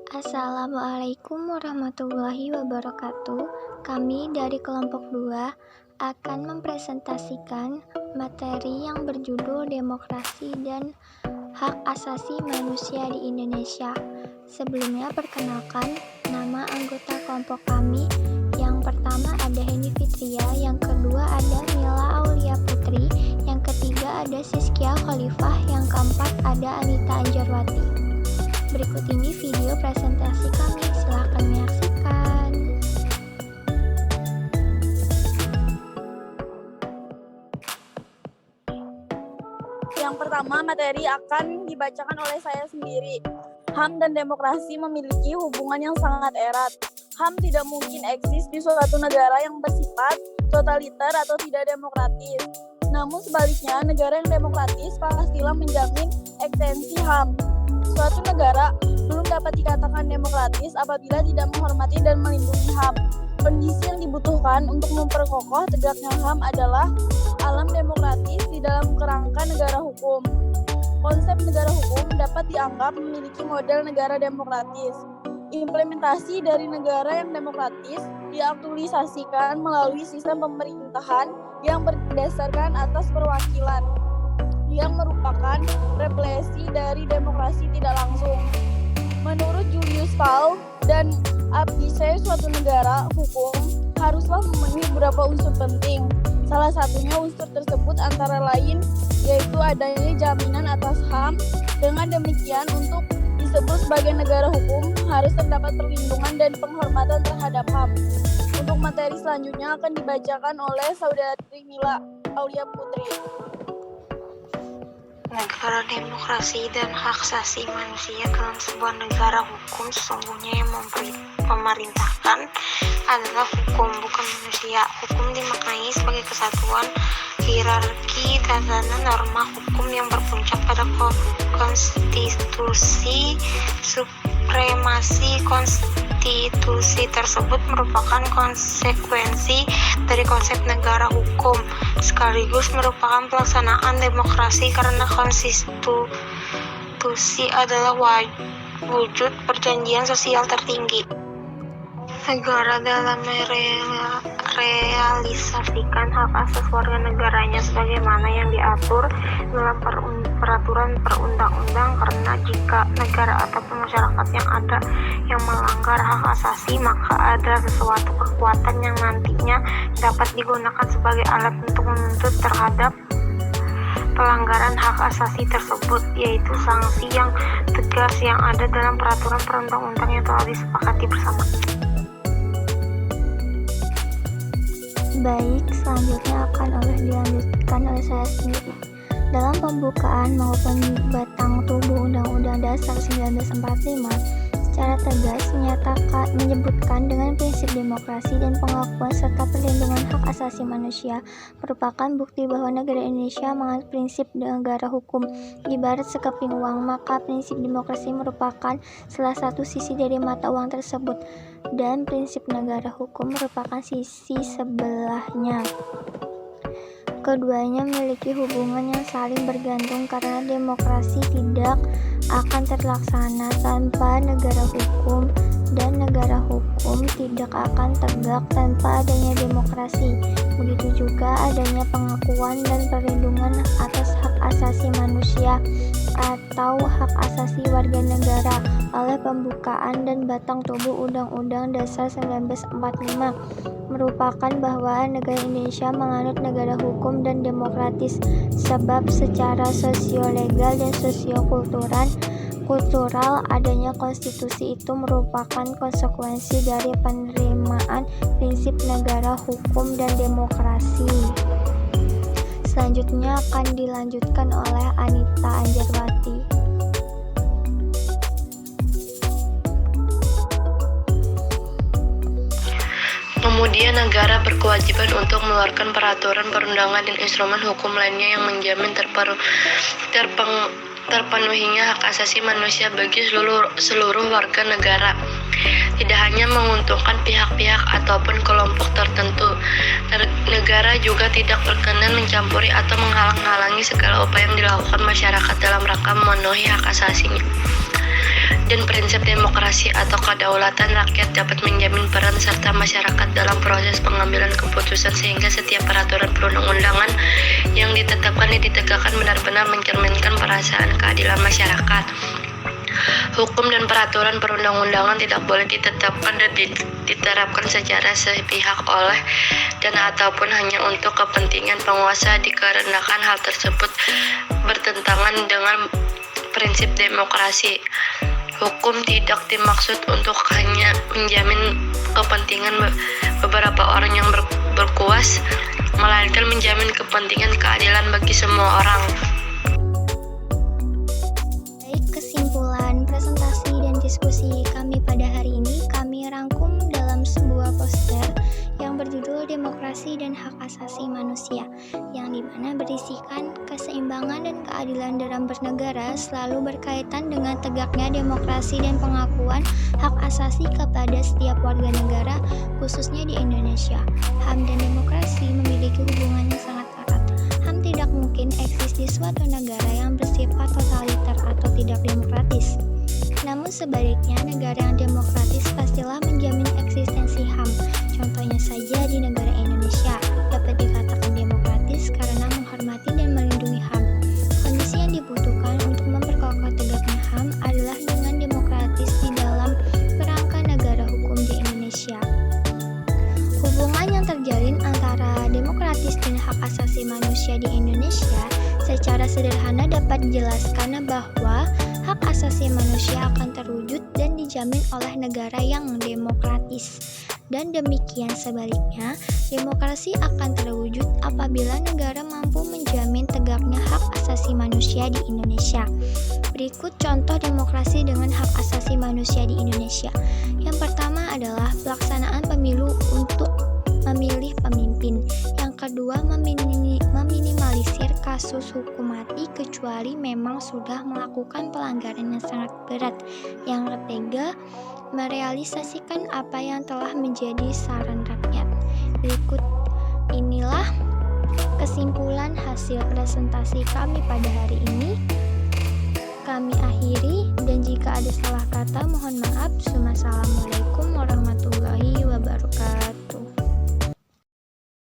Assalamualaikum warahmatullahi wabarakatuh. Kami dari kelompok 2 akan mempresentasikan materi yang berjudul Demokrasi dan Hak Asasi Manusia di Indonesia. Sebelumnya perkenalkan nama anggota kelompok kami. Yang pertama ada Hendy Fitria, yang kedua ada Mila Aulia Putri, yang ketiga ada Siskia Khalifah, yang keempat ada Anita Anjarwati. Berikut ini video presentasi kami, silahkan menyaksikan. Yang pertama, materi akan dibacakan oleh saya sendiri. HAM dan demokrasi memiliki hubungan yang sangat erat. HAM tidak mungkin eksis di suatu negara yang bersifat totaliter atau tidak demokratis. Namun sebaliknya, negara yang demokratis pastilah menjamin ekstensi HAM. Suatu negara belum dapat dikatakan demokratis apabila tidak menghormati dan melindungi HAM. Kondisi yang dibutuhkan untuk memperkokoh tegaknya HAM adalah alam demokratis di dalam kerangka negara hukum. Konsep negara hukum dapat dianggap memiliki model negara demokratis. Implementasi dari negara yang demokratis diaktualisasikan melalui sistem pemerintahan yang berdasarkan atas perwakilan, yang merupakan refleksi dari demokrasi tidak langsung. Menurut Julius Paul dan Abdishe, suatu negara hukum haruslah memenuhi beberapa unsur penting. Salah satunya unsur tersebut antara lain yaitu adanya jaminan atas HAM. Dengan demikian, untuk disebut sebagai negara hukum harus terdapat perlindungan dan penghormatan terhadap HAM. Untuk materi selanjutnya akan dibacakan oleh Saudari Mila Aulia Putri. Negara demokrasi dan hak asasi manusia dalam sebuah negara hukum sesungguhnya yang memerintahkan adalah hukum, bukan manusia. Hukum dimaknai sebagai kesatuan hierarki tatanan norma hukum yang berpuncak pada konstitusi. Supremasi konstitusi tersebut merupakan konsekuensi dari konsep negara hukum, sekaligus merupakan pelaksanaan demokrasi karena konstitusi adalah wujud perjanjian sosial tertinggi. Negara dalam merealisasikan hak asasi warga negaranya sebagaimana yang diatur dalam peraturan perundang-undang, karena jika negara ataupun masyarakat yang ada yang melanggar hak asasi, maka ada sesuatu kekuatan yang nantinya dapat digunakan sebagai alat untuk menuntut terhadap pelanggaran hak asasi tersebut, yaitu sanksi yang tegas yang ada dalam peraturan perundang-undang yang telah disepakati bersama. Baik, selanjutnya akan dilanjutkan oleh saya sendiri. Dalam pembukaan maupun batang tubuh Undang-Undang Dasar 1945, secara tegas menyebutkan dengan prinsip demokrasi dan pengakuan serta perlindungan hak asasi manusia merupakan bukti bahwa negara Indonesia menganut prinsip negara hukum. Ibarat sekeping uang, maka prinsip demokrasi merupakan salah satu sisi dari mata uang tersebut, dan prinsip negara hukum merupakan sisi sebelahnya. Keduanya memiliki hubungan yang saling bergantung karena demokrasi tidak akan terlaksana tanpa negara hukum, dan negara hukum tidak akan tegak tanpa adanya demokrasi. Begitu juga adanya pengakuan dan perlindungan atas hak asasi manusia atau hak asasi warga negara oleh pembukaan dan batang tubuh Undang-Undang Dasar 1945 merupakan bahwa negara Indonesia menganut negara hukum dan demokratis, sebab secara sosiolegal dan sosiokultural adanya konstitusi itu merupakan konsekuensi dari penerimaan prinsip negara hukum dan demokrasi. Selanjutnya akan dilanjutkan oleh Anita Anjarwati. Kemudian negara berkewajiban untuk mengeluarkan peraturan perundangan dan instrumen hukum lainnya yang menjamin terpenuhinya hak asasi manusia bagi seluruh warga negara. Tidak hanya menguntungkan pihak-pihak ataupun kelompok tertentu, negara juga tidak berkenan mencampuri atau menghalang-halangi segala upaya yang dilakukan masyarakat dalam rangka memenuhi hak asasinya. dan prinsip demokrasi atau kedaulatan rakyat dapat menjamin peran serta masyarakat dalam proses pengambilan keputusan sehingga setiap peraturan perundang-undangan yang ditetapkan dan ditegakkan benar-benar mencerminkan perasaan keadilan masyarakat. Hukum dan peraturan perundang-undangan tidak boleh ditetapkan dan diterapkan secara sepihak oleh dan ataupun hanya untuk kepentingan penguasa dikarenakan hal tersebut bertentangan dengan prinsip demokrasi. Hukum tidak dimaksud untuk hanya menjamin kepentingan beberapa orang yang berkuasa, melainkan menjamin kepentingan keadilan bagi semua orang. Kesimpulan presentasi dan diskusi kami pada hari ini kami rangkum dalam sebuah poster yang berjudul Demokrasi dan Hak Asasi Manusia, yang dimana berisikan keseimbangan dan keadilan dalam bernegara selalu berkaitan dengan tegaknya demokrasi dan pengakuan hak asasi kepada setiap warga negara, khususnya di Indonesia. HAM dan demokrasi memiliki hubungan yang sangat erat. HAM tidak mungkin eksis di suatu negara yang bersifat totaliter atau tidak demokratis. Namun sebaliknya, negara yang demokratis pastilah menjamin eksistensi HAM. Contohnya saja di negara Indonesia, dapat dikatakan demokratis karena menghormati dan melindungi HAM. Kondisi yang dibutuhkan untuk memperkokoh tegaknya HAM adalah dengan demokratis di dalam kerangka negara hukum di Indonesia. Hubungan yang terjalin antara demokratis dan hak asasi manusia di Indonesia secara sederhana dapat dijelaskan bahwa hak asasi manusia akan terwujud dan dijamin oleh negara yang demokratis. Dan demikian sebaliknya, demokrasi akan terwujud apabila negara mampu menjamin tegaknya hak asasi manusia di Indonesia. Berikut contoh demokrasi dengan hak asasi manusia di Indonesia. Yang pertama adalah pelaksanaan pemilu untuk memilih pemimpin. Yang kedua, meminimalisir kasus hukum mati kecuali memang sudah melakukan pelanggaran yang sangat berat. Yang ketiga, merealisasikan apa yang telah menjadi saran rakyat. Berikut inilah kesimpulan hasil presentasi kami pada hari ini. Kami akhiri, dan jika ada salah kata mohon maaf. Wassalamualaikum warahmatullahi wabarakatuh.